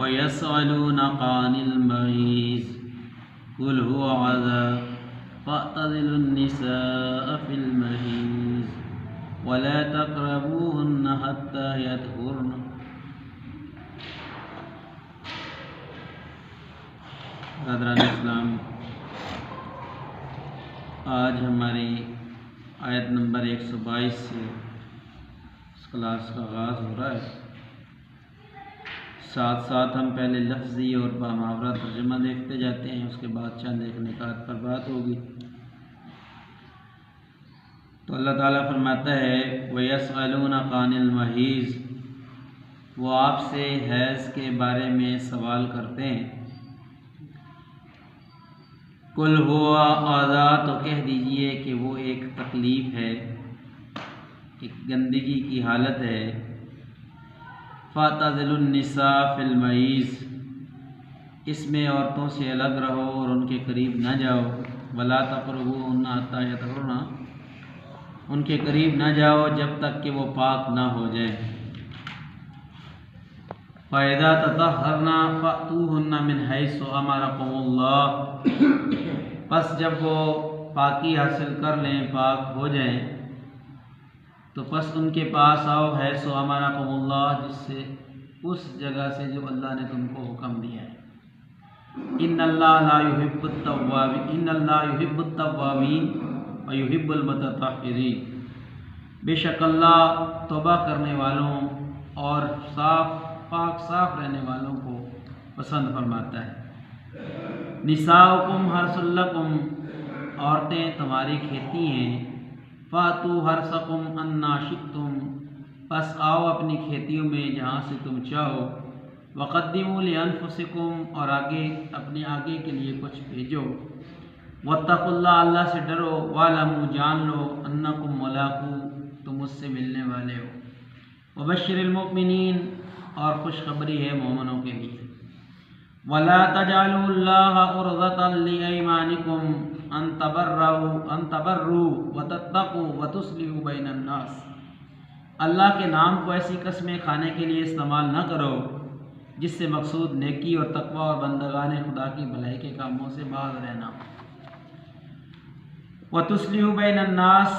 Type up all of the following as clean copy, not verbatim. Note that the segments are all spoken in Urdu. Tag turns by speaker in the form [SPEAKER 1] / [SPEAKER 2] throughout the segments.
[SPEAKER 1] وَيَسْأَلُونَكَ عَنِ الْمَحِيضِ قُلْ هُوَ عَذًى فَاعْتَزِلُوا النِّسَاءَ فِي الْمَحِيضِ وَلَا تَقْرَبُوهُنَّ حَتَّى يَطْهُرْنَ۔ برادران اسلام، آج ہماری آیت نمبر 122 سے اس کلاس کا آغاز ہو رہا ہے۔ ساتھ ساتھ ہم پہلے لفظی اور بامحاورہ ترجمہ دیکھتے جاتے ہیں، اس کے بعد چند ایک نکات پر بات ہوگی۔ تو اللہ تعالیٰ فرماتا ہے وَيَسْأَلُونَكَ عَنِ الْمَحِيضِ، وہ آپ سے حیض کے بارے میں سوال کرتے ہیں۔ قُلْ هُوَ عَذًى، تو کہہ دیجئے کہ وہ ایک تکلیف ہے، ایک گندگی کی حالت ہے۔ فَاعْتَزِلُوا النِّسَاءَ فِي الْمَحِيضِ، اس میں عورتوں سے الگ رہو اور ان کے قریب نہ جاؤ۔ وَلَا تَقْرَبُوهُنَّ حَتَّى يَطْهُرْنَ، ان کے قریب نہ جاؤ جب تک کہ وہ پاک نہ ہو جائیں۔ فَإِذَا تَطَهَّرْنَ فَأْتُوهُنَّ مِنْ حَيْثُ أَمَرَكُمُ اللَّهُ، پس جب وہ پاکی حاصل کر لیں، پاک ہو جائیں، تو پس ان کے پاس آؤ، حیث امرکم اللہ، جس سے اس جگہ سے جو اللہ نے تم کو حکم دیا ہے۔ ان اللہ یحب التوابین ویحب المتطہرین، بے شک اللہ توبہ کرنے والوں اور پاک صاف رہنے والوں کو پسند فرماتا ہے۔ نساؤکم حرث لکم، عورتیں تمہاری کھیتی ہیں۔ فاتوا حرثکم انا شئتم، پس آؤ اپنی کھیتیوں میں جہاں سے تم چاہو۔ وقدموا لانفسکم، اور اپنے آگے کے لیے کچھ بھیجو۔ واتقوا اللہ، اللہ سے ڈرو۔ واعلموا، جان لو، انکم ملاقو، تم اس سے ملنے والے ہو۔ وبشر المؤمنین، اور خوشخبری ہے مومنوں کے لیے۔ ولا تجعلوا اللہ عرضة لأیمانکم ان تبروا وتتقوا وتصلحوا بین الناس، اللہ کے نام کو ایسی قسمیں کھانے کے لیے استعمال نہ کرو جس سے مقصود نیکی اور تقوی اور بندگان خدا کی بھلائی کے کاموں سے باز رہنا۔ وتصلحوا بین الناس،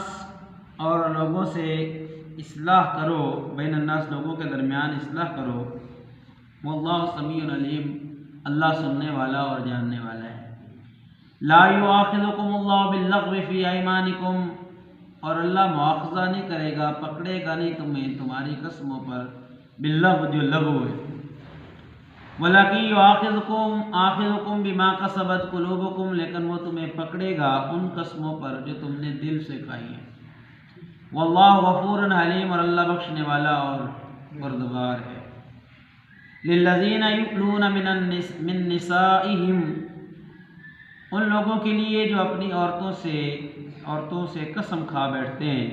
[SPEAKER 1] اور لوگوں سے اصلاح کرو، بین الناس، لوگوں کے درمیان اصلاح کرو۔ واللہ سمیع علیم، اللہ سننے والا اور جاننے والا ہے۔ لا یؤاخذکم اللہ باللغو فی ایمانکم، اور اللہ مواخذہ نہیں کرے گا، پکڑے گا نہیں تمہیں تمہاری قسموں پر، باللغو، جو لغو ہے۔ ولکن یؤاخذکم بما کسبت قلوبکم، لیکن وہ تمہیں پکڑے گا ان قسموں پر جو تم نے دل سے کھائی ہیں۔ واللہ غفور حلیم، اور اللہ بخشنے والا اور بردبار ہے۔ للذین یؤلون من نسائہم، ان لوگوں کے لیے جو اپنی عورتوں سے قسم کھا بیٹھتے ہیں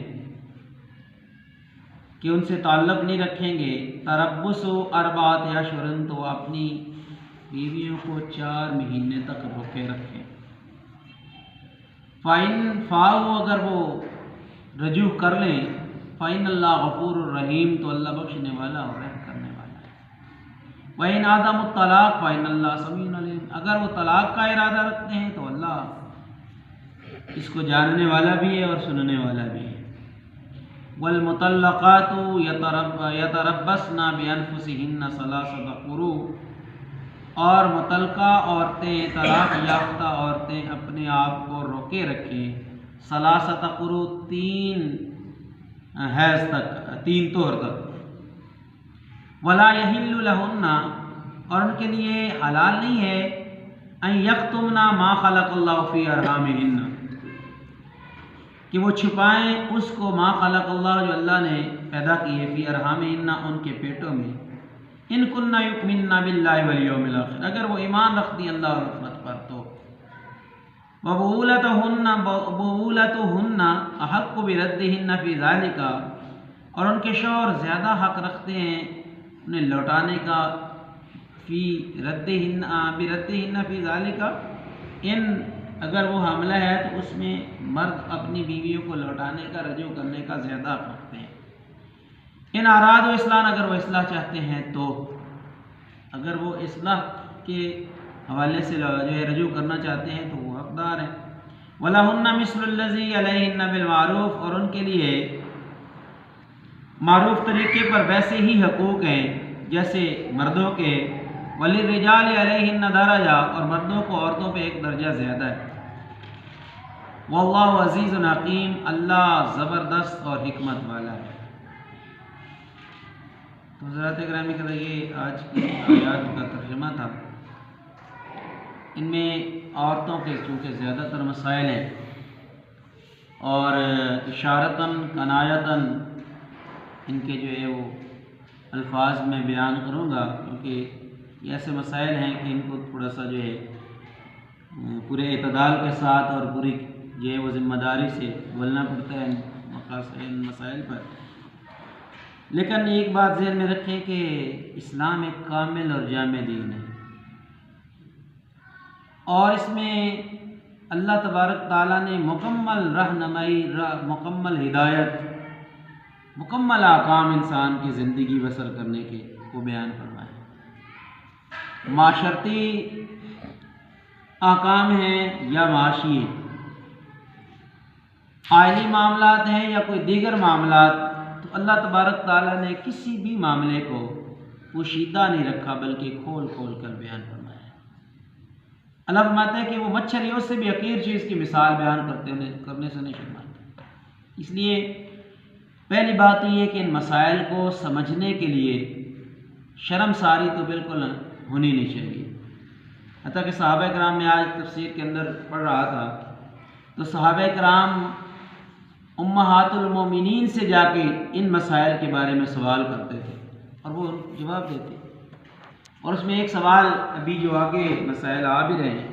[SPEAKER 1] کہ ان سے تعلق نہیں رکھیں گے۔ تربص اربعۃ اشہر، تو اپنی بیویوں کو 4 مہینے تک روکے رکھیں۔ فَإِن فَاءُوا، اگر وہ رجوع کر لیں، فَإِنَّ اللَّهَ غَفُورٌ رَحِيمٌ، تو اللہ بخشنے والا اور رحم کرنے والا ہے۔ وَإِنْ عَزَمُوا الطَّلَاقَ فَإِنَّ اللَّهَ سَمِيعٌ عَلِيمٌ، اگر وہ طلاق کا ارادہ رکھتے ہیں تو اللہ اس کو جاننے والا بھی ہے اور سننے والا بھی ہے۔ وَالْمُطَلَّقَاتُ يَتَرَبَّصْنَ بِأَنفُسِهِنَّ 3 قُرُوءٍ، اور متعلقہ عورتیں، طلاق یافتہ عورتیں اپنے آپ کو روکے رکھیں 3 قروء، 3 حیض تک، 3 طہر تک۔ ولا یحل لہن، اور ان کے لیے حلال نہیں ہے ان یکتمن ما خلق اللہ فی ارحامہن، کہ وہ چھپائیں اس کو ما خلق اللہ، جو اللہ نے پیدا کی ہے، فی ارحامہن، ان کے پیٹوں میں۔ ان کنن یؤمنن باللہ والیوم الآخر، اگر وہ ایمان رکھتی اللہ اور رحمت پر تو۔ وبعولتہن احق بردہن فی ذالک، اور ان کے شوہر زیادہ حق رکھتے ہیں انہیں لوٹانے کا، فی بردہن فی ذالک، اگر وہ حاملہ ہے تو اس میں مرد اپنی بیویوں کو لوٹانے کا، رجوع کرنے کا زیادہ حق رکھتے ہیں۔ ان ارادوا اصلاحا، اگر وہ اصلاح چاہتے ہیں تو۔ اگر وہ اصلاح کے حوالے سے جو ہے رجوع کرنا چاہتے ہیں تو وہ حقدار ہیں۔ وَلَهُنَّ مِثْلُ الَّذِي عَلَيْهِنَّ بِالْمَعْرُوفِ، اور ان کے لیے معروف طریقے پر ویسے ہی حقوق ہیں جیسے مردوں کے۔ وَلِلرِّجَالِ عَلَيْهِنَّ دَرَجَةٌ، اور مردوں کو عورتوں پہ ایک درجہ زیادہ ہے۔ وَاللَّهُ عَزِيزٌ حَكِيمٌ، اللہ زبردست اور حکمت والا ہے۔ تو حضرات گرامی کا یہ آج کی آیات کا ترجمہ تھا۔ ان میں عورتوں کے چونکہ زیادہ تر مسائل ہیں اور اشارتاً کنایتاً ان کے جو ہے وہ الفاظ میں بیان کروں گا، کیونکہ یہ ایسے مسائل ہیں کہ ان کو تھوڑا سا جو ہے پورے اعتدال کے ساتھ اور پوری جو ہے وہ ذمہ داری سے بولنا پڑتا ہے ان مسائل پر۔ لیکن ایک بات ذہن میں رکھیں کہ اسلام ایک کامل اور جامع دین ہے، اور اس میں اللہ تبارک تعالیٰ نے مکمل رہنمائی، مکمل ہدایت، مکمل احکام انسان کی زندگی بسر کرنے کے کو بیان فرمایا۔ معاشرتی احکام ہیں یا معاشی ہیں، آئلی معاملات ہیں یا کوئی دیگر معاملات، تو اللہ تبارک تعالیٰ نے کسی بھی معاملے کو پوشیدہ نہیں رکھا بلکہ کھول کھول کر بیان فرمایا۔ اللہ فرماتا ہے کہ وہ مچھلیوں سے بھی حقیر چیز کی مثال بیان کرنے سے نہیں شرماتا۔ اس لیے پہلی بات یہ ہے کہ ان مسائل کو سمجھنے کے لیے شرمساری تو بالکل ہونی نہیں چاہیے۔ حتیٰ کہ صحابہ کرام میں آج تفسیر کے اندر پڑھ رہا تھا تو صحابہ کرام امہات المومنین سے جا کے ان مسائل کے بارے میں سوال کرتے تھے اور وہ جواب دیتے، اور اس میں ایک سوال ابھی جو آگے مسائل آ بھی رہے ہیں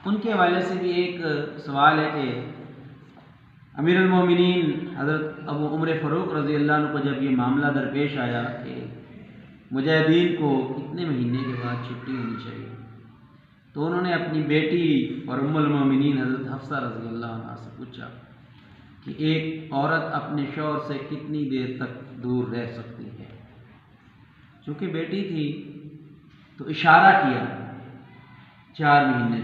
[SPEAKER 1] ان کے حوالے سے بھی ایک سوال ہے کہ امیر المومنین حضرت ابو عمر فاروق رضی اللہ عنہ کو جب یہ معاملہ درپیش آیا کہ مجاہدین کو کتنے مہینے کے بعد چھٹی ہونی چاہیے، تو انہوں نے اپنی بیٹی اور ام المومنین حضرت حفصہ رضی اللہ عنہ سے پوچھا کہ ایک عورت اپنے شوہر سے کتنی دیر تک دور رہ سکتی ہے۔ چونکہ بیٹی تھی تو اشارہ کیا 4 مہینے،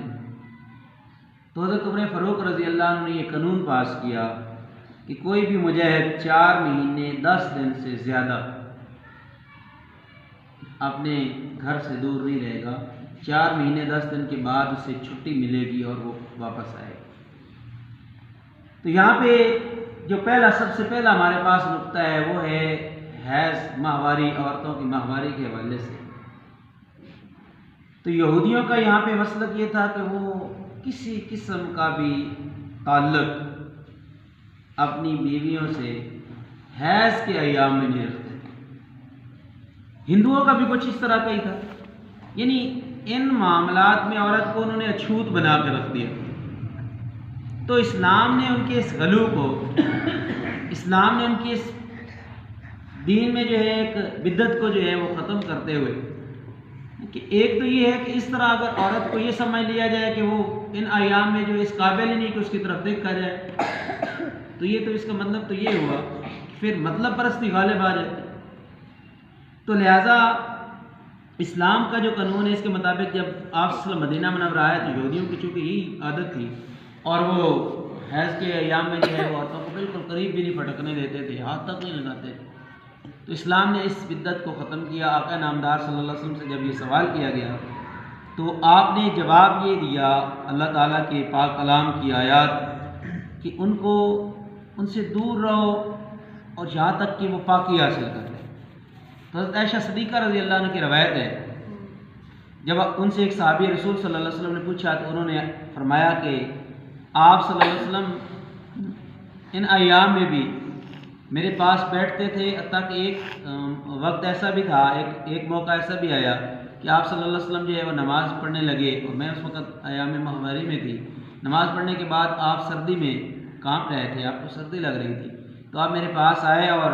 [SPEAKER 1] تو حضرت عمر فاروق رضی اللہ عنہ نے یہ قانون پاس کیا کہ کوئی بھی مجاہد 4 مہینے 10 دن سے زیادہ اپنے گھر سے دور نہیں رہے گا، 4 مہینے 10 دن کے بعد اسے چھٹی ملے گی اور وہ واپس آئے گا۔ تو یہاں پہ جو سب سے پہلا ہمارے پاس نقطہ ہے وہ ہے حیض، ماہواری، عورتوں کی ماہواری کے حوالے سے۔ تو یہودیوں کا یہاں پہ مسلک یہ تھا کہ وہ کسی قسم کا بھی تعلق اپنی بیویوں سے حیض کے ایام میں نہیں رکھتے تھے۔ ہندوؤں کا بھی کچھ اس طرح کا ہی تھا، یعنی ان معاملات میں عورت کو انہوں نے اچھوت بنا کے رکھ دیا۔ تو اسلام نے ان کے اس غلو کو، اسلام نے ان کی اس دین میں جو ہے ایک بدعت کو جو ہے وہ ختم کرتے ہوئے کہ ایک تو یہ ہے کہ اس طرح اگر عورت کو یہ سمجھ لیا جائے کہ وہ ان ایام میں جو اس قابل ہی نہیں کہ اس کی طرف دیکھا جائے، تو یہ تو اس کا مطلب تو یہ ہوا کہ پھر مطلب پرستی غالب آ جاتی۔ تو لہٰذا اسلام کا جو قانون ہے اس کے مطابق جب آپ صلی اللہ علیہ وسلم مدینہ منورہ آئے تو یہودیوں کی چونکہ یہی عادت تھی اور وہ حیض کے ایام میں جو ہے وہ عورتوں کو بالکل قریب بھی نہیں پھٹکنے دیتے تھے، ہاتھ تک نہیں لگاتے تھے۔ تو اسلام نے اس بدعت کو ختم کیا۔ آقا نامدار صلی اللہ علیہ وسلم سے جب یہ سوال کیا گیا تو آپ نے جواب یہ دیا اللہ تعالیٰ کے پاک کلام کی آیات کہ ان سے دور رہو اور یہاں تک کہ وہ پاکی حاصل کر لیں۔ تو حضرت عائشہ صدیقہ رضی اللہ عنہ کی روایت ہے، جب ان سے ایک صحابی رسول صلی اللہ علیہ وسلم نے پوچھا تو انہوں نے فرمایا کہ آپ صلی اللہ علیہ وسلم ان ایام میں بھی میرے پاس بیٹھتے تھے، حتیٰ کہ ایک وقت ایسا بھی تھا، ایک موقع ایسا بھی آیا کہ آپ صلی اللہ علیہ وسلم جو ہے وہ نماز پڑھنے لگے اور میں اس وقت ایام ماہواری میں تھی۔ نماز پڑھنے کے بعد آپ سردی میں کانپ رہے تھے، آپ کو سردی لگ رہی تھی، تو آپ میرے پاس آئے اور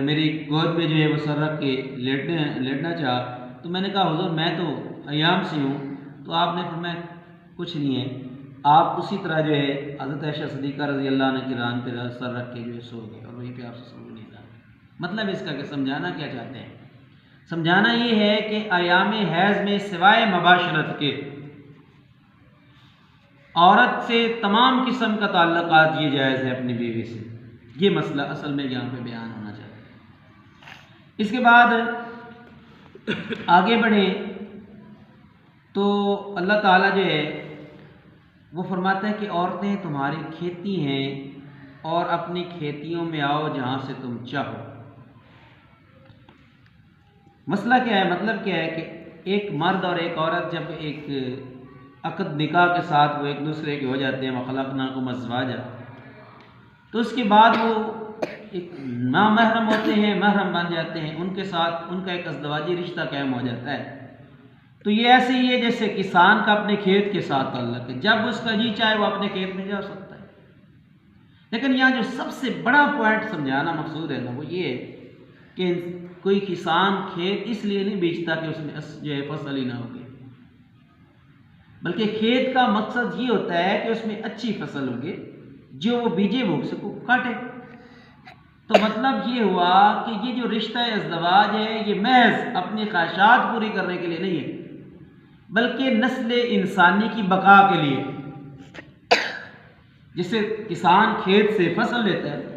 [SPEAKER 1] میری گود میں جو ہے وہ سر رکھ کے لیٹنا چاہا، تو میں نے کہا حضور میں تو ایام سے ہوں، تو آپ نے فرمایا کچھ نہیں ہے، آپ اسی طرح جو ہے حضرت عائشہ صدیقہ رضی اللہ عنہ کی ران پہ سر رکھ کے جو ہے سو گئے اور وہیں پہ آپ سے سو نہیں تھا۔ مطلب اس کا کہ سمجھانا کیا چاہتے ہیں، سمجھانا یہ ہے کہ ایام حیض میں سوائے مباشرت کے عورت سے تمام قسم کا تعلقات یہ جائز ہے اپنی بیوی سے. یہ مسئلہ اصل میں یہاں پہ بیان ہونا چاہیے. اس کے بعد آگے بڑھیں تو اللہ تعالیٰ جو ہے وہ فرماتا ہے کہ عورتیں تمہاری کھیتی ہیں اور اپنی کھیتیوں میں آؤ جہاں سے تم چاہو. مسئلہ کیا ہے؟ مطلب کیا ہے کہ ایک مرد اور ایک عورت جب ایک عقد نکاح کے ساتھ وہ ایک دوسرے کے ہو جاتے ہیں، وَخَلَقْنَاكُمْ أَزْوَاجًا، تو اس کے بعد وہ ایک نامحرم ہوتے ہیں، محرم بن جاتے ہیں، ان کے ساتھ ان کا ایک ازدواجی رشتہ قائم ہو جاتا ہے. تو یہ ایسے ہی ہے جیسے کسان کا اپنے کھیت کے ساتھ تعلق ہے، جب اس کا جی چاہے وہ اپنے کھیت میں جا سکتا ہے. لیکن یہاں جو سب سے بڑا پوائنٹ سمجھانا مقصود ہے نا وہ یہ ہے کہ کوئی کسان کھیت اس لیے نہیں بیچتا کہ اس میں جو ہے فصل ہی نہ ہوگی، بلکہ کھیت کا مقصد یہ ہوتا ہے کہ اس میں اچھی فصل ہوگی، جو وہ بیجے وہ اس کو کاٹے. تو مطلب یہ ہوا کہ یہ جو رشتہ ازدواج ہے یہ محض اپنی خواہشات پوری کرنے کے لیے نہیں ہے، بلکہ نسل انسانی کی بقا کے لیے. جسے کسان کھیت سے فصل لیتا ہے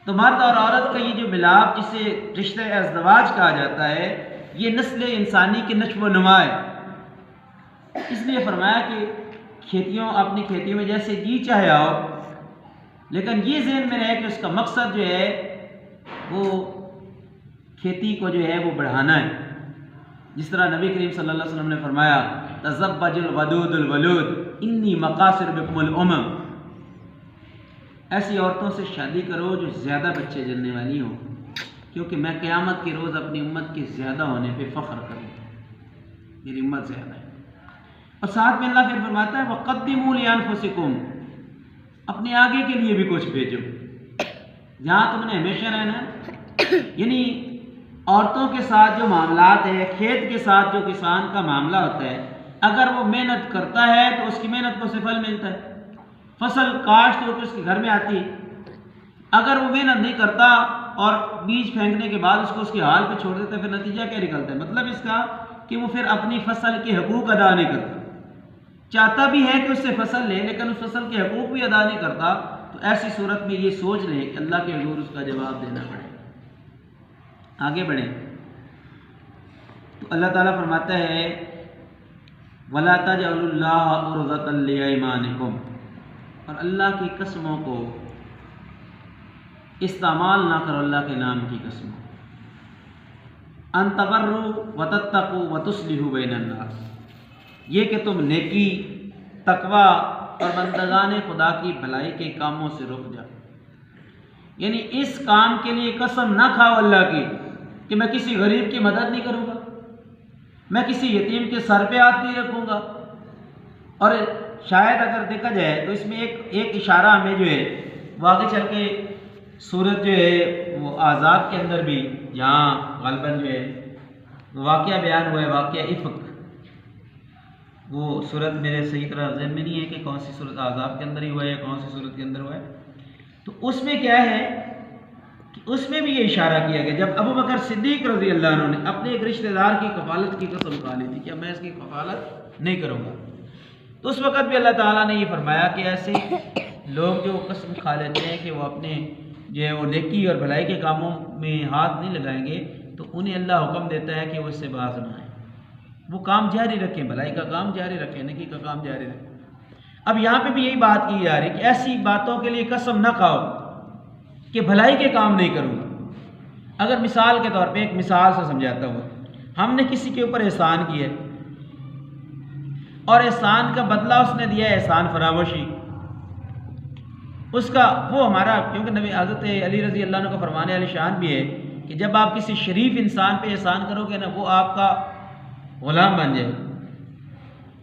[SPEAKER 1] تو مرد اور عورت کا یہ جو ملاپ جسے رشتہ ازدواج کہا جاتا ہے یہ نسل انسانی کی نشو و نما ہے. اس لیے فرمایا کہ کھیتیوں اپنی کھیتیوں میں جیسے جی چاہے آؤ، لیکن یہ ذہن میں رہے کہ اس کا مقصد جو ہے وہ کھیتی کو جو ہے وہ بڑھانا ہے. جس طرح نبی کریم صلی اللہ علیہ وسلم نے فرمایا تزوج الودود الولود انی مقاصر بکم الامم، ایسی عورتوں سے شادی کرو جو زیادہ بچے جننے والی ہوں، کیونکہ میں قیامت کے روز اپنی امت کے زیادہ ہونے پہ فخر کروں، میری امت زیادہ ہے. اور ساتھ میں اللہ پھر فرماتا ہے وَقَدِّمُوا لِأَنفُسِكُمْ، اپنے آگے کے لیے بھی کچھ بھیجو، جہاں تم نے ہمیشہ رہنا ہے. یعنی عورتوں کے ساتھ جو معاملات ہے، کھیت کے ساتھ جو کسان کا معاملہ ہوتا ہے، اگر وہ محنت کرتا ہے تو اس کی محنت کو سے پھل ملتا ہے، فصل کاشت ہو کے اس کے گھر میں آتی ہے. اگر وہ محنت نہیں کرتا اور بیج پھینکنے کے بعد اس کو اس کے حال پہ چھوڑ دیتا ہے، پھر نتیجہ کیا نکلتا ہے؟ مطلب اس کا کہ وہ پھر اپنی فصل کے حقوق ادا نہیں کرتا. چاہتا بھی ہے کہ اس سے فصل لے لیکن اس فصل کے حقوق بھی ادا نہیں کرتا. تو ایسی صورت میں یہ سوچ لیں کہ اللہ کے حضور اس کا جواب دینا پڑے. آگے بڑھیں تو اللہ تعالیٰ فرماتا ہے وَلَا تَجْعَلُوا اللَّهَ عُرْضَةً لِأَيْمَانِكُمْ، اور اللہ کی قسموں کو استعمال نہ کرو اللہ کے نام کی قسموں. أَن تَبَرُّوا وَتَتَّقُوا وَتُصْلِحُوا بَيْنَ النَّاسِ، یہ کہ تم نیکی، تقوی اور بندگان خدا کی بھلائی کے کاموں سے رک جاؤ. یعنی اس کام کے لیے قسم نہ کھاؤ اللہ کی کہ میں کسی غریب کی مدد نہیں کروں گا، میں کسی یتیم کے سر پہ ہاتھ نہیں رکھوں گا. اور شاید اگر دیکھا جائے تو اس میں ایک اشارہ ہمیں جو ہے وہ آگے چل کے صورت جو ہے وہ آزاد کے اندر بھی جہاں غالباً جو ہے واقعہ بیان ہوا ہے، واقعہ افق، وہ صورت میرے صحیح طرح ذہن میں نہیں ہے کہ کون سی صورت عذاب کے اندر ہی ہوا ہے یا کون سی صورت کے اندر ہوا ہے. تو اس میں کیا ہے کہ اس میں بھی یہ اشارہ کیا گیا جب ابو بکر صدیق رضی اللہ عنہ نے اپنے ایک رشتہ دار کی کفالت کی قسم کھا لی تھی کہ میں اس کی کفالت نہیں کروں گا، تو اس وقت بھی اللہ تعالیٰ نے یہ فرمایا کہ ایسے لوگ جو قسم کھا لیتے ہیں کہ وہ اپنے جو ہے وہ نیکی اور بھلائی کے کاموں میں ہاتھ نہیں لگائیں گے، تو انہیں اللہ حکم دیتا ہے کہ وہ اس سے باز نہ آئیں، وہ کام جاری رکھیں، بھلائی کا کام جاری رکھیں، نیکی کا کام جاری رکھیں. اب یہاں پہ بھی یہی بات کی جا رہی کہ ایسی باتوں کے لیے قسم نہ کھاؤ کہ بھلائی کے کام نہیں کروں گا. اگر مثال کے طور پہ ایک مثال سے سمجھاتا ہوں، ہم نے کسی کے اوپر احسان کیا اور احسان کا بدلہ اس نے دیا ہے احسان فراموشی، اس کا وہ ہمارا، کیونکہ نبی حضرت علی رضی اللہ عنہ کا فرمان علی شان بھی ہے کہ جب آپ کسی شریف انسان پہ احسان کرو گے نا وہ آپ کا غلام بن جائے،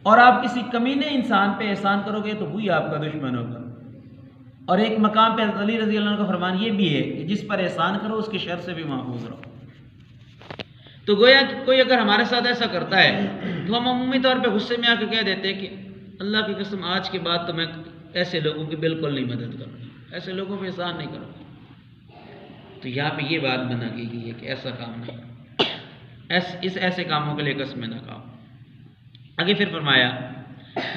[SPEAKER 1] اور آپ کسی کمینے انسان پہ احسان کرو گے تو وہی آپ کا دشمن ہوگا. اور ایک مقام پہ حضرت علی رضی اللہ عنہ کا فرمان یہ بھی ہے کہ جس پر احسان کرو اس کے شر سے بھی محفوظ رہو. تو گویا کہ کوئی اگر ہمارے ساتھ ایسا کرتا ہے تو ہم عمومی طور پہ غصے میں آ کے کہہ دیتے ہیں کہ اللہ کی قسم آج کے بعد تو میں ایسے لوگوں کی بالکل نہیں مدد کروں گا، ایسے لوگوں پہ احسان نہیں کروں گا. تو یہاں پہ یہ بات بنا گئی ہے کہ ایسا کام نہیں. ایسے کاموں کے لیے قسمیں نہ کھاؤ۔ آگے پھر فرمایا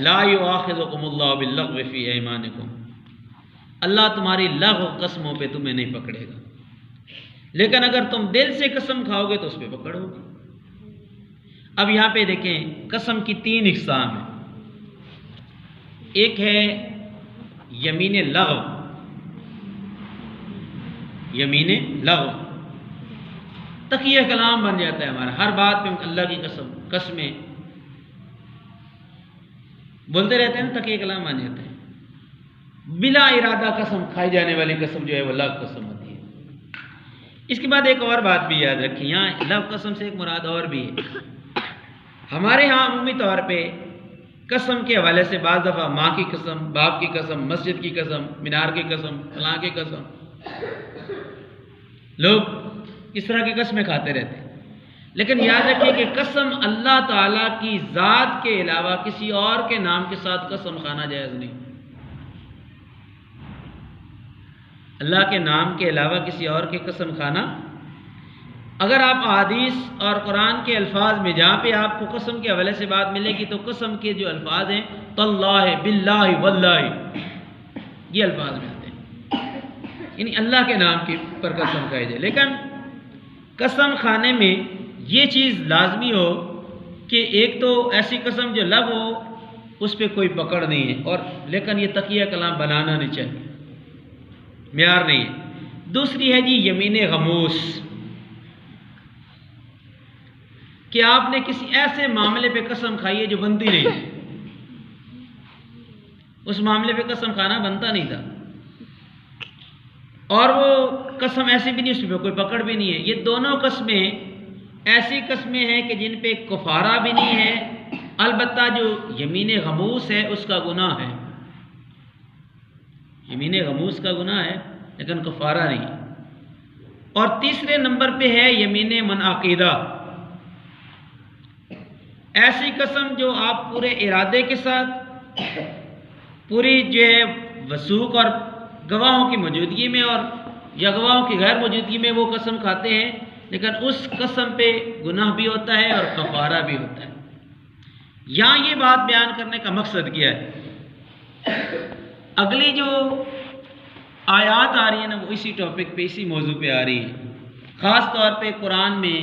[SPEAKER 1] لا یؤاخذکم اللہ باللغو فی ایمانکم، اللہ تمہاری لغو قسموں پہ تمہیں نہیں پکڑے گا، لیکن اگر تم دل سے قسم کھاؤ گے تو اس پہ پکڑ ہوگی۔ اب یہاں پہ دیکھیں قسم کی 3 اقسام ہیں۔ ایک ہے یمین لغو، یمین لغو تقیہ کلام بن جاتا ہے ہمارا، ہر بات پہ اللہ کی قسمیں بولتے رہتے ہیں، تقیہ کلام بن جاتے ہیں۔ بلا ارادہ قسم کھائی جانے والی قسم جو ہے وہ لغو قسم ہوتی ہے۔ اس کے بعد ایک اور بات بھی یاد رکھیں، یہاں لغو قسم سے ایک مراد اور بھی ہے۔ ہمارے ہاں عمومی طور پہ قسم کے حوالے سے بعض دفعہ ماں کی قسم، باپ کی قسم، مسجد کی قسم، مینار کی قسم، فلاں کی قسم، لوگ اس طرح کی قسمیں کھاتے رہتے ہیں۔ لیکن یاد رکھیں کہ قسم اللہ تعالیٰ کی ذات کے علاوہ کسی اور کے نام کے ساتھ قسم کھانا جائز نہیں۔ اللہ کے نام کے علاوہ کسی اور کی قسم کھانا، اگر آپ احادیث اور قرآن کے الفاظ میں جہاں پہ آپ کو قسم کے حوالے سے بات ملے گی تو قسم کے جو الفاظ ہیں تاللہ، باللہ، واللہ، یہ الفاظ ملتے ہیں، یعنی اللہ کے نام کی پر قسم کھائی جائے۔ لیکن قسم کھانے میں یہ چیز لازمی ہو کہ ایک تو ایسی قسم جو لغو ہو اس پہ کوئی پکڑ نہیں ہے، اور لیکن یہ تقیہ کلام بنانا نہیں چاہیے، معیار نہیں ہے۔ دوسری ہے جی یمین غموس، کہ آپ نے کسی ایسے معاملے پہ قسم کھائی ہے جو بنتی نہیں ہے، اس معاملے پہ قسم کھانا بنتا نہیں تھا، اور وہ قسم ایسی بھی نہیں، اس پہ کوئی پکڑ بھی نہیں ہے۔ یہ دونوں قسمیں ایسی قسمیں ہیں کہ جن پہ کفارہ بھی نہیں ہے، البتہ جو یمین غموس ہے اس کا گناہ ہے، یمین غموس کا گناہ ہے لیکن کفارہ نہیں۔ اور تیسرے نمبر پہ ہے یمین منعقدہ، ایسی قسم جو آپ پورے ارادے کے ساتھ پوری جو ہے وثوق اور گواہوں کی موجودگی میں اور یا گواہوں کی غیر موجودگی میں وہ قسم کھاتے ہیں، لیکن اس قسم پہ گناہ بھی ہوتا ہے اور کفارہ بھی ہوتا ہے۔ یہاں یہ بات بیان کرنے کا مقصد کیا ہے؟ اگلی جو آیات آ رہی ہیں نا وہ اسی ٹاپک پہ، اسی موضوع پہ آ رہی ہیں۔ خاص طور پہ قرآن میں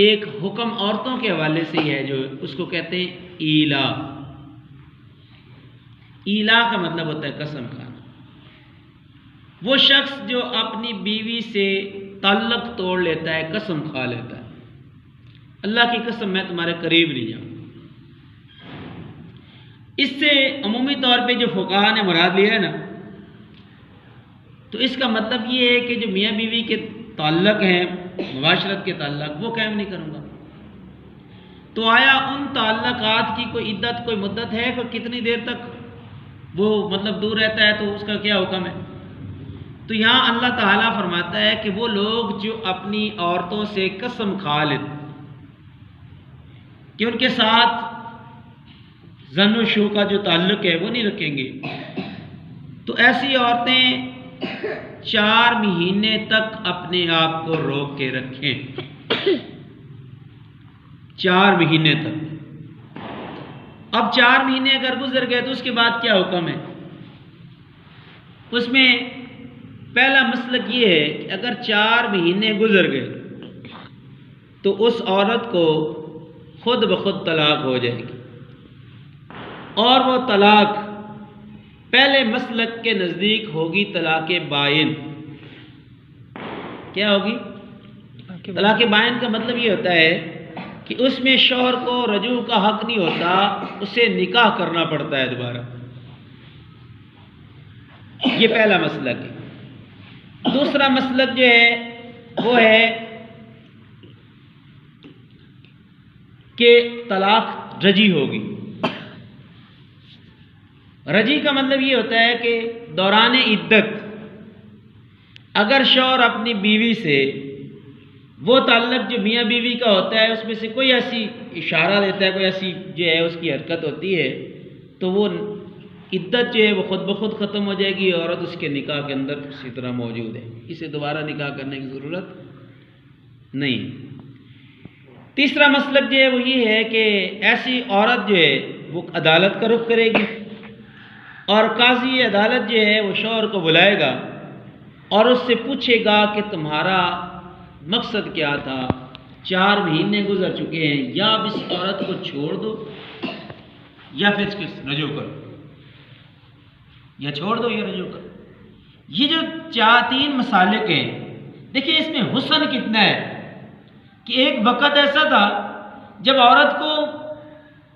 [SPEAKER 1] ایک حکم عورتوں کے حوالے سے ہی ہے جو اس کو کہتے ہیں ایلا۔ ایلا کا مطلب ہوتا ہے قسم کھانا۔ وہ شخص جو اپنی بیوی سے تعلق توڑ لیتا ہے، قسم کھا لیتا ہے، اللہ کی قسم میں تمہارے قریب نہیں جاؤں۔ اس سے عمومی طور پہ جو فقہاء نے مراد لیا ہے نا، تو اس کا مطلب یہ ہے کہ جو میاں بیوی کے تعلق ہیں، معاشرت کے تعلق، وہ قائم نہیں کروں گا۔ تو آیا ان تعلقات کی کوئی عدت، کوئی مدت ہے کہ کتنی دیر تک وہ مطلب دور رہتا ہے، تو اس کا کیا حکم ہے؟ تو یہاں اللہ تعالیٰ فرماتا ہے کہ وہ لوگ جو اپنی عورتوں سے قسم کھا لیتے کہ ان کے ساتھ زن و شو کا جو تعلق ہے وہ نہیں رکھیں گے، تو ایسی عورتیں 4 مہینے تک اپنے آپ کو روک کے رکھیں، 4 مہینے تک۔ اب 4 مہینے اگر گزر گئے تو اس کے بعد کیا حکم ہے؟ اس میں پہلا مسلک یہ ہے کہ اگر 4 مہینے گزر گئے تو اس عورت کو خود بخود طلاق ہو جائے گی، اور وہ طلاق پہلے مسلک کے نزدیک ہوگی طلاق بائن۔ کیا ہوگی؟ طلاق بائن کا مطلب یہ ہوتا ہے کہ اس میں شوہر کو رجوع کا حق نہیں ہوتا، اسے نکاح کرنا پڑتا ہے دوبارہ۔ یہ پہلا مسلک ہے۔ دوسرا مسلک جو ہے وہ ہے کہ طلاق رجی ہوگی۔ رجی کا مطلب یہ ہوتا ہے کہ دوران عدت اگر شوہر اپنی بیوی سے وہ تعلق جو میاں بیوی کا ہوتا ہے اس میں سے کوئی ایسی اشارہ دیتا ہے، کوئی ایسی جو ہے اس کی حرکت ہوتی ہے، تو وہ عدت جو ہے وہ خود بخود ختم ہو جائے گی، عورت اس کے نکاح کے اندر اسی طرح موجود ہے، اسے دوبارہ نکاح کرنے کی ضرورت نہیں۔ تیسرا مسلک جو ہے وہ یہ ہے کہ ایسی عورت جو ہے وہ عدالت کا رخ کرے گی، اور قاضی عدالت جو ہے وہ شوہر کو بلائے گا اور اس سے پوچھے گا کہ تمہارا مقصد کیا تھا، 4 مہینے گزر چکے ہیں، یا اب اس عورت کو چھوڑ دو یا پھر اس کے رجوع کرو، یا چھوڑ دو یا رجوع کرو۔ یہ جو 3 مسالک ہیں، دیکھیں اس میں حسن کتنا ہے کہ ایک وقت ایسا تھا جب عورت کو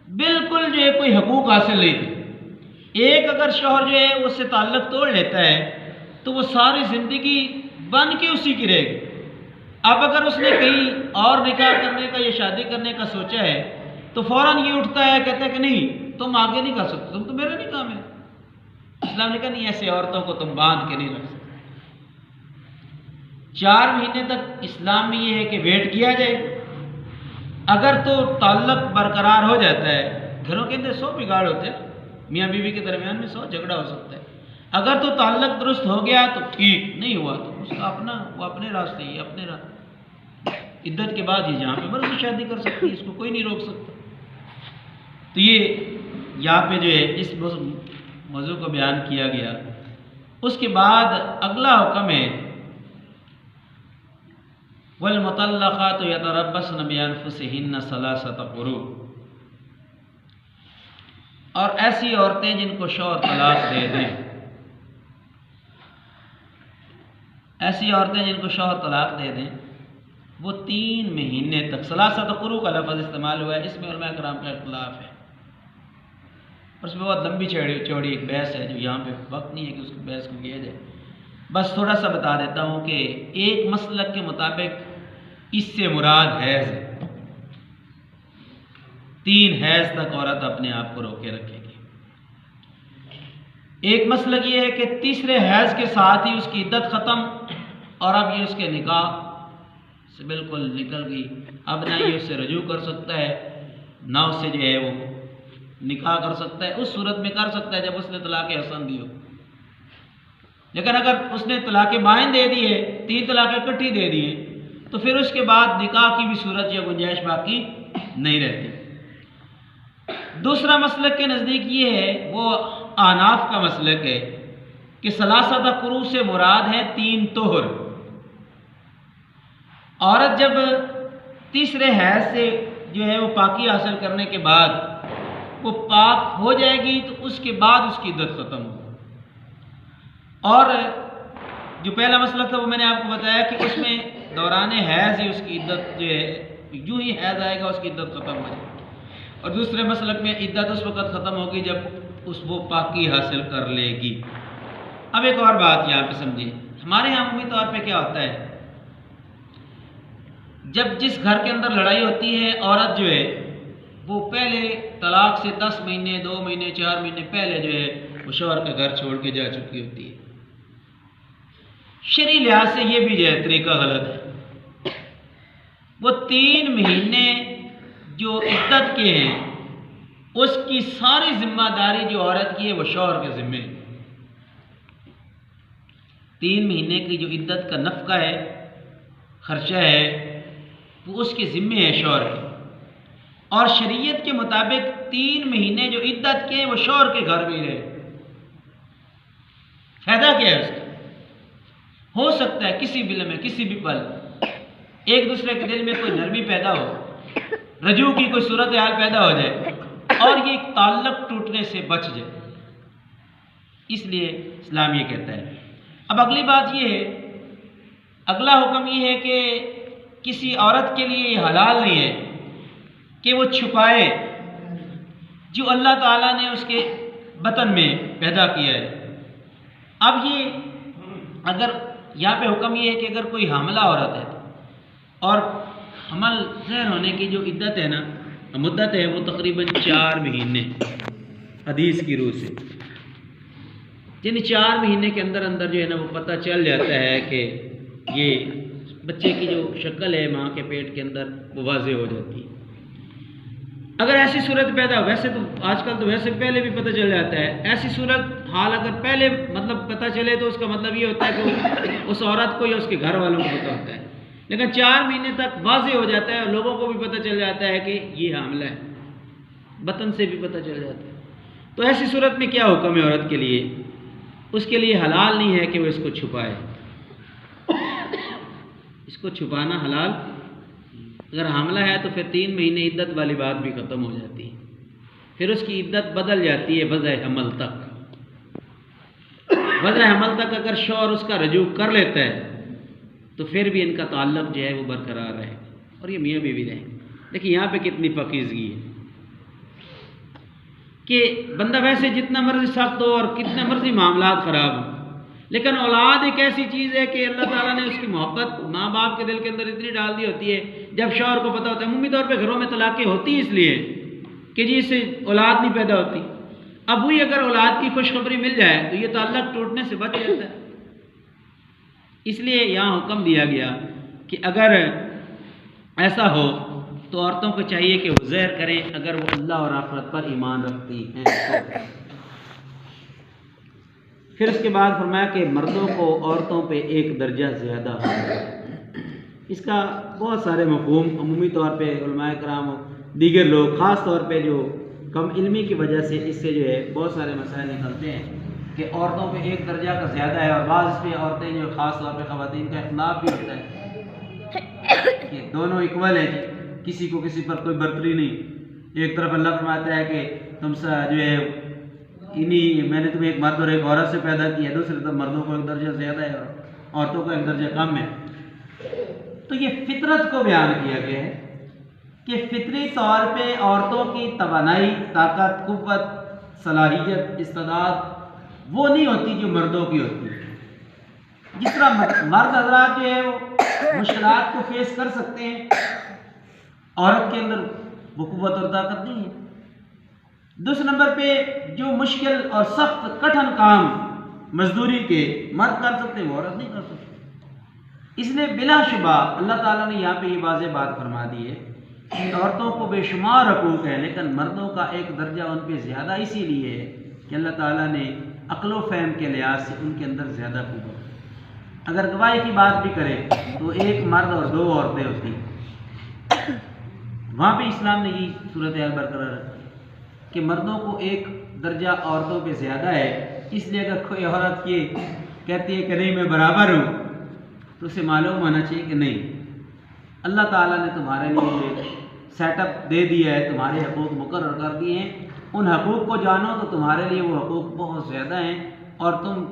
[SPEAKER 1] بالکل جو ہے کوئی حقوق حاصل نہیں تھے۔ ایک اگر شوہر جو ہے اس سے تعلق توڑ لیتا ہے تو وہ ساری زندگی بن کے اسی کی رہے گی۔ اب اگر اس نے کہیں اور نکاح کرنے کا یا شادی کرنے کا سوچا ہے تو فوراً یہ اٹھتا ہے، کہتا ہے کہ نہیں تم آگے نہیں کر سکتے، تم تو میرا نہیں کام ہے۔ اسلام نے کہا نہیں، ایسے عورتوں کو تم باندھ کے نہیں رکھ سکتے۔ 4 مہینے تک اسلام میں یہ ہے کہ ویٹ کیا جائے، اگر تو تعلق برقرار ہو جاتا ہے، گھروں کے اندر 100 بگاڑ ہوتے ہیں، میاں بیوی کے درمیان میں 100 جھگڑا ہو سکتا ہے، اگر تو تعلق درست ہو گیا تو ٹھیک، نہیں ہوا تو اس کا وہ اپنے راستے، یہ اپنے راستے، عدت کے بعد یہ جہاں پہ مرضی شادی کر سکتی ہے، اس کو کوئی نہیں روک سکتا۔ تو یہ یہاں پہ جو ہے اس موضوع کو بیان کیا گیا۔ اس کے بعد اگلا حکم ہے وَالْمُطَلَّقَاتُ يَتَرَبَّصْنَ بِأَنفُسِهِنَّ 3 قُرُوء، اور ایسی عورتیں جن کو شوہر طلاق دے دیں، ایسی عورتیں جن کو شوہر طلاق دے دیں وہ 3 مہینے تک، 3 قُرُوء کا لفظ استعمال ہوا ہے، اس میں علماء کرام کا اختلاف ہے، اور اس میں بہت لمبی چوڑی ایک بحث ہے جو یہاں پہ وقت نہیں ہے کہ اس بحث کو کیا جائے۔ بس تھوڑا سا بتا دیتا ہوں کہ ایک مسلک کے مطابق اس سے مراد حیض ہے، 3 حیض تک عورت اپنے آپ کو روکے رکھے گی۔ ایک مسلک یہ ہے کہ تیسرے حیض کے ساتھ ہی اس کی عدت ختم، اور اب یہ اس کے نکاح سے بالکل نکل گئی، اب نہ یہ اس سے رجوع کر سکتا ہے، نہ اس سے جو ہے وہ نکاح کر سکتا ہے۔ اس صورت میں کر سکتا ہے جب اس نے طلاق حسن دی ہو، لیکن اگر اس نے طلاق بائن دے دی ہے، 3 طلاقیں اکٹھی دے دی ہیں، تو پھر اس کے بعد نکاح کی بھی صورت یا گنجائش باقی نہیں رہتی۔ دوسرا مسلک کے نزدیک یہ ہے، وہ احناف کا مسلک ہے کہ 3 قُرُوء سے مراد ہے 3 طہر۔ عورت جب تیسرے حیض سے جو ہے وہ پاکی حاصل کرنے کے بعد وہ پاک ہو جائے گی تو اس کے بعد اس کی عدت ختم ہوگی۔ اور جو پہلا مسئلہ تھا وہ میں نے آپ کو بتایا کہ اس میں دوران حیض ہی اس کی عدت جو ہے، جو ہی حیض آئے گا اس کی عدت ختم ہو جائے گی، اور دوسرے مسلک میں عدت اس وقت ختم ہوگی جب وہ پاکی حاصل کر لے گی۔ اب ایک اور بات یہاں پہ سمجھیں، ہمارے یہاں عمومی طور پہ کیا ہوتا ہے، جب جس گھر کے اندر لڑائی ہوتی ہے، عورت جو ہے وہ پہلے طلاق سے 10 مہینے 2 مہینے 4 مہینے پہلے جو ہے وہ شوہر کا گھر چھوڑ کے جا چکی ہوتی ہے۔ شرعی لحاظ سے یہ بھی جو ہے طریقہ غلط ہے۔ وہ 3 مہینے جو عدت کے ہیں اس کی ساری ذمہ داری جو عورت کی ہے وہ شوہر کے ذمے ہے۔ 3 مہینے کی جو عدت کا نفقہ ہے، خرچہ ہے، وہ اس کے ذمے ہے شوہر کے، اور شریعت کے مطابق 3 مہینے جو عدت کے ہیں وہ شوہر کے گھر میں رہے۔ فائدہ کیا ہے اس کا؟ ہو سکتا ہے کسی بھی لمحے کسی بھی پل ایک دوسرے کے دل میں کوئی نرمی پیدا ہو، رجوع کی کوئی صورتحال پیدا ہو جائے اور یہ تعلق ٹوٹنے سے بچ جائے، اس لیے اسلام یہ کہتا ہے۔ اب اگلی بات یہ ہے، اگلا حکم یہ ہے کہ کسی عورت کے لیے یہ حلال نہیں ہے کہ وہ چھپائے جو اللہ تعالیٰ نے اس کے بطن میں پیدا کیا ہے۔ اب یہ اگر یہاں پہ حکم یہ ہے کہ اگر کوئی حاملہ عورت ہے اور حمل ظاہر ہونے کی جو عدت ہے نا، مدت ہے، وہ تقریباً 4 مہینے حدیث کی روح سے، یعنی 4 مہینے کے اندر اندر جو ہے نا وہ پتہ چل جاتا ہے کہ یہ بچے کی جو شکل ہے ماں کے پیٹ کے اندر وہ واضح ہو جاتی ہے۔ اگر ایسی صورت پیدا ہو، ویسے تو آج کل تو ویسے پہلے بھی پتہ چل جاتا ہے، ایسی صورت حال اگر پہلے پتہ چلے تو اس کا مطلب یہ ہوتا ہے کہ اس عورت کو یا اس کے گھر والوں کو پتہ ہوتا ہے، لیکن 4 مہینے تک واضح ہو جاتا ہے اور لوگوں کو بھی پتہ چل جاتا ہے کہ یہ حاملہ ہے، بطن سے بھی پتہ چل جاتا ہے۔ تو ایسی صورت میں کیا حکم ہے عورت کے لیے؟ اس کے لیے حلال نہیں ہے کہ وہ اس کو چھپائے، اس کو چھپانا حلال۔ اگر حاملہ ہے تو پھر 3 مہینے عدت والی بات بھی ختم ہو جاتی ہے، پھر اس کی عدت بدل جاتی ہے وضع حمل تک۔ وضع حمل تک اگر شوہر اس کا رجوع کر لیتا ہے تو پھر بھی ان کا تعلق جو ہے وہ برقرار رہے اور یہ میاں بیوی رہے۔ دیکھیں یہاں پہ کتنی پاکیزگی ہے کہ بندہ ویسے جتنا مرضی سخت ہو اور کتنے مرضی معاملات خراب ہوں، لیکن اولاد ایک ایسی چیز ہے کہ اللہ تعالیٰ نے اس کی محبت ماں باپ کے دل کے اندر اتنی ڈال دی ہوتی ہے، جب شوہر کو پتہ ہوتا ہے۔ عمومی طور پہ گھروں میں طلاقیں ہوتی اس لیے کہ جی اس سے اولاد نہیں پیدا ہوتی۔ اب وہی اگر اولاد کی خوشخبری مل جائے تو یہ تعلق ٹوٹنے سے بچ جاتا ہے۔ اس لیے یہاں حکم دیا گیا کہ اگر ایسا ہو تو عورتوں کو چاہیے کہ وہ زہر کریں اگر وہ اللہ اور آخرت پر ایمان رکھتی ہیں۔ پھر اس کے بعد فرمایا کہ مردوں کو عورتوں پہ 1 درجہ زیادہ ہے۔ اس کا بہت سارے مفہوم عمومی طور پہ علماء کرام دیگر لوگ خاص طور پہ جو کم علمی کی وجہ سے اس سے جو ہے بہت سارے مسائل نکلتے ہیں کہ عورتوں پہ 1 درجہ کا زیادہ ہے، اور بعض اس پہ عورتیں جو خاص طور پہ خواتین کا اختلاف بھی ہوتا ہے کہ دونوں اکول ہیں، کسی کو کسی پر کوئی برتری نہیں۔ ایک طرف اللہ فرماتا ہے کہ تم سے جو ہے میں نے تمہیں ایک مرد اور ایک عورت سے پیدا کیا، دوسری طرف مردوں کو 1 درجہ زیادہ ہے اور عورتوں کو 1 درجہ کم ہے۔ تو یہ فطرت کو بیان کیا گیا ہے کہ فطری طور پہ عورتوں کی توانائی، طاقت، قوت، صلاحیت، استعداد وہ نہیں ہوتی جو مردوں کی ہوتی ہے۔ جس طرح مرد حضرات جو ہے وہ مشکلات کو فیس کر سکتے ہیں، عورت کے اندر وہ قوت اور طاقت نہیں ہے۔ دوسرے نمبر پہ جو مشکل اور سخت کٹھن کام مزدوری کے مرد کر سکتے ہیں وہ عورت نہیں کر سکتی۔ اس لیے بلا شبہ اللہ تعالیٰ نے یہاں پہ یہ واضح بات فرما دی ہے کہ عورتوں کو بے شمار حقوق ہے، لیکن مردوں کا 1 درجہ ان پہ زیادہ اسی لیے ہے کہ اللہ تعالیٰ نے عقل و فہم کے لحاظ سے ان کے اندر زیادہ قوت۔ اگر گواہی کی بات بھی کرے تو 1 مرد اور 2 عورتیں ہوتی ہیں، وہاں پہ اسلام نے یہ صورتحال برقرار رکھی کہ مردوں کو 1 درجہ عورتوں پہ زیادہ ہے۔ اس لیے اگر کوئی عورت یہ کہتی ہے کہ نہیں میں برابر ہوں تو اسے معلوم ہونا چاہیے کہ نہیں، اللہ تعالیٰ نے تمہارے لیے سیٹ اپ دے دیا ہے، تمہارے حقوق مقرر کر دیے ہیں، ان حقوق کو جانو تو تمہارے لیے وہ حقوق بہت زیادہ ہیں، اور تم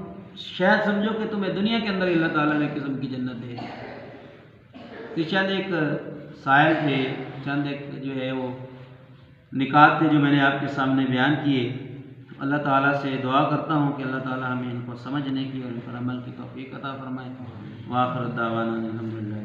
[SPEAKER 1] شاید سمجھو کہ تمہیں دنیا کے اندر اللہ تعالیٰ نے قسم کی جنت دے دی۔ تو چند ایک سائل تھے، چند ایک جو ہے وہ نکات تھے جو میں نے آپ کے سامنے بیان کیے۔ اللہ تعالیٰ سے دعا کرتا ہوں کہ اللہ تعالیٰ ہمیں ان کو سمجھنے کی اور ان پر عمل کی توفیق عطا فرمائے۔ وآخر دعوانا الحمدللہ۔